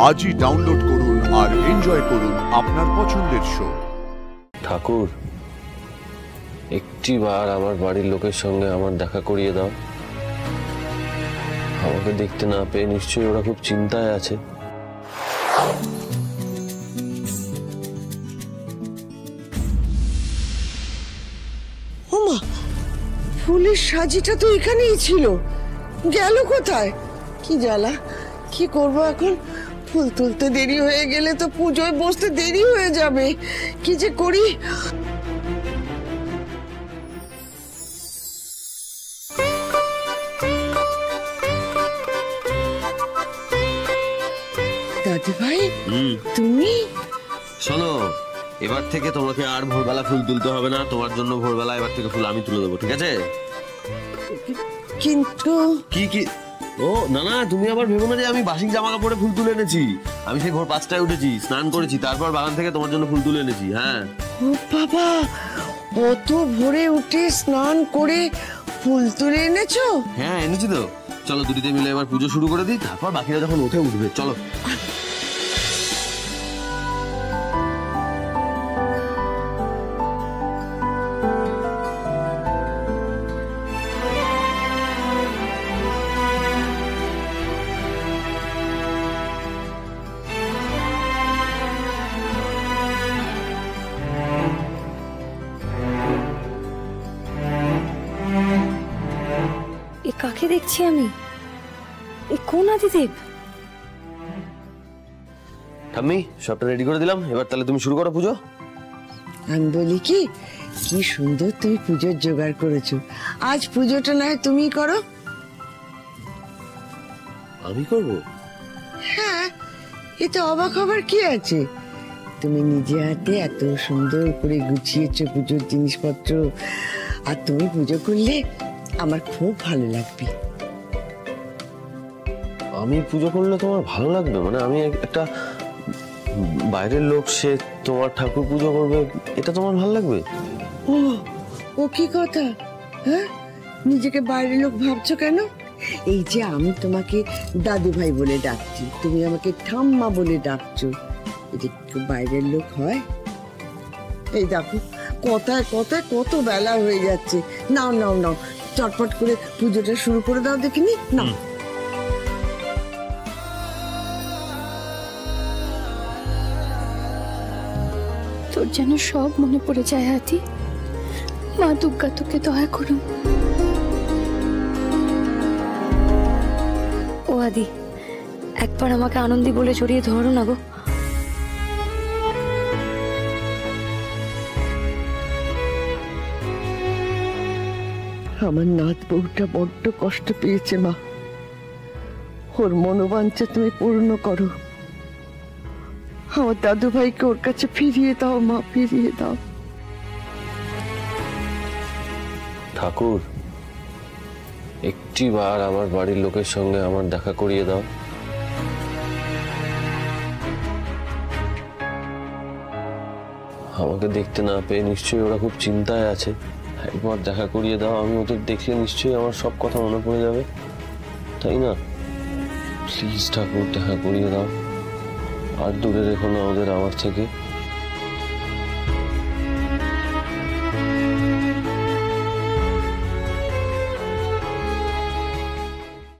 আজই ডাউনলোড করুন আর এনজয় করুন আপনার পছন্দের শো। ঠাকুর, একটিবার আমার বাড়ির লোকের সঙ্গে আমার দেখা করিয়ে দাও। আমাকে দেখতে না পেয়ে নিশ্চয়ই ওরা খুব চিন্তায় আছে। ওমা, ফুলের সাজিটা তো এখানেই ছিল, গেল কোথায়? কি জ্বালা, কি করবো এখন? ফুল তুলতে দেরি হয়ে গেলে তো পুজোয় বসতে দেরি হয়ে যাবে। কি যে করি। দাদু ভাই, তুমি? শোনো, এবার থেকে তোমাকে আর ভোরবেলা ফুল তুলতে হবে না। তোমার জন্য ভোরবেলা এবার থেকে ফুল আমি তুলে দেবো, ঠিক আছে? কিন্তু কি কি ও না না, তুমি আবার ভেবো না যে আমি বাসি জামা কাপড়ে ফুল তুলে এনেছি। আমি সেই ভোর 5টায় উঠেছি, স্নান করেছি, তারপর বাগান থেকে তোমার জন্য ফুল তুলে এনেছি। হ্যাঁ। ও বাবা, অত ভোরে উঠে স্নান করে ফুল তুলে এনেছো? হ্যাঁ, এনেছি তো। চলো দুটিতে মিলে এবার পুজো শুরু করে দিই, তারপর বাকিরা যখন উঠে উঠবে। চলো। কাকে দেখছি আমি? কোন আদিদেব? ঠাম্মি, সবটা রেডি করে দিলাম, এবার তাহলে তুমি শুরু করো পুজো। আমি বলি কি, কি সুন্দর তুমি পুজোর জোগাড় করেছো। আজ পুজোটা না হয় তুমিই করো। আমি করব? হ্যাঁ, এতে অবাক হবার কি আছে? তুমি নিজে হাতে এত সুন্দর করে গুছিয়েছো পুজোর জিনিসপত্র, আর তুমি পুজো করলে আমার খুব ভালো লাগবে। আমি পুজো করলে তোমার ভালো লাগবে? মানে আমি একটা বাইরের লোক, সে তোমার ঠাকুর পুজো করবে, এটা তোমার ভালো লাগবে? ও ও কি কথা? হ্যাঁ, নিজেকে বাইরের লোক ভাবছো কেন? এই যে আমি তোমাকে দাদু ভাই বলে ডাকছি, তুমি আমাকে ঠাম্মা বলে ডাকছো, এটা কি বাইরের লোক হয়? এই দেখো, কথায় কথায় কত বেলা হয়ে যাচ্ছে। নাও নাও নাও, চটপট করে পুজোটা শুরু করে দাও দেখিনি। না, তোর যেন সব মনে পড়ে যায় হাতি। মা দুর্গা তোকে দয়া করুন। ও আদি, একবার আমাকে আনন্দী বলে জড়িয়ে ধরো না গো। আমার নাত বউটা বড্ড কষ্ট পেয়েছে মা, ওর মনোবাঞ্ছা তুমি পূর্ণ করো। আমার দাদু ভাইকে ওর কাছে ফিরিয়ে দাও মা, ফিরিয়ে দাও। ঠাকুর, একটিবার আমার বাড়ির লোকের সঙ্গে আমার দেখা করিয়ে দাও। আমাকে দেখতে না পেয়ে নিশ্চয়ই ওরা খুব চিন্তায় আছে। একবার দেখা করিয়ে দাও, আমি ওদের দেখলে নিশ্চয়ই আমার সব কথা মনে পড়ে যাবে, তাই না? প্লিজ ঠাকুর, দেখা করিয়ে দাও, আর দূরে রেখো না ওদের আমার থেকে।